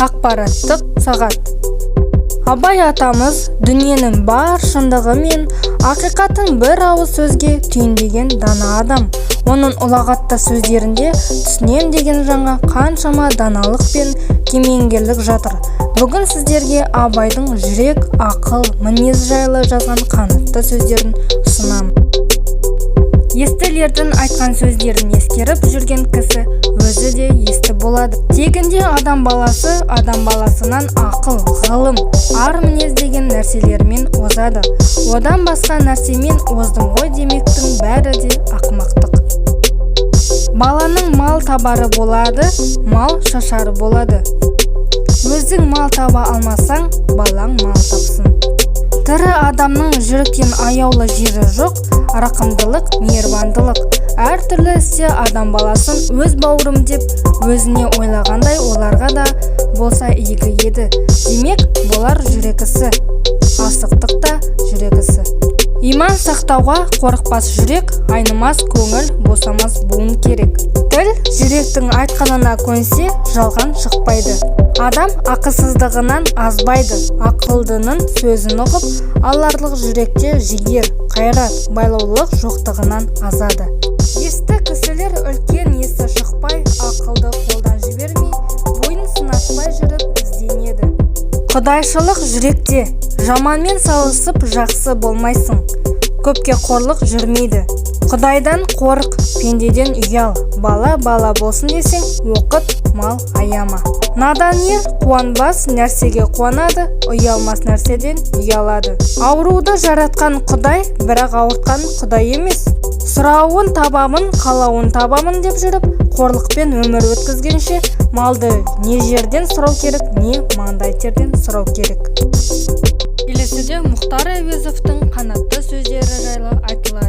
Ақпараттық сағат. Абай атамыз дүниенің бар шындығы мен ақиқатын бір ауыз сөзге түйіндеген дана адам. Оның ұлағатты сөздерінде түсінем деген жаңа қаншама даналық пен кемеңгерлік жатыр. Бүгін сіздерге Абайдың жүрек, ақыл, мінез жайлы жазған қанатты сөздерін ұсынамын. Естілердің айтқан сөздерін ескеріп жүрген кісі өзі де есті болады. Тегінде адам баласынан ақыл, ғылым, ар мінез деген нәрселермен озады. Одан басқа нәрсемен оздым ғой демектің бәрі де ақымақтық. Баланың мал табары болады, мал шашары болады. Өзің мал таба алмасаң, балаң мал тапсын. Тірі адамның жүректен аяулы жері жоқ, рақымдылық, мейірбандылық. Әр түрлі істе адам баласын өз бауырым деп, өзіне ойлағандай оларға да болса игі еді. Демек, болар жүрекісі, асықтық та жүрекісі. Иман сақтауға қорықпас жүрек, айнымас көңіл, босамас буын керек. Тіл жүректің айтқанына көнсе, жалған шықпайды. Адам ақысыздығынан азбайды, ақылдының сөзін ұғып, аларлық жүректе жігер, қайрат, байлаулық жоқтығынан азады. Есті кісілер үлкен есі шықпай, ақылды қолдан жібермей, бойын сынатпай жүріп ізденеді. Құдайшылық жүректе, жаманмен салысып жақсы болмайсың. Көпке қорлық жүрмейді. Құдайдан қорық, пендеден ұял. Бала болсын десең, оқыт, мал аяма. Надан ер қуанбас нәрсеге қуанады, ұялмас нәрседен ұялады. Ауруды жаратқан Құдай, бірақ ауыртқан Құдай емес. Сұрауын табамын, қалауын табамын деп жүріп, қорлықпен өмір өткізгенше, малды не жерден сұрау керек, не маңдай терден сұрау керек. Келесіде Мұхтар Әуезовтің қанатты сөздері жайлы айтылады.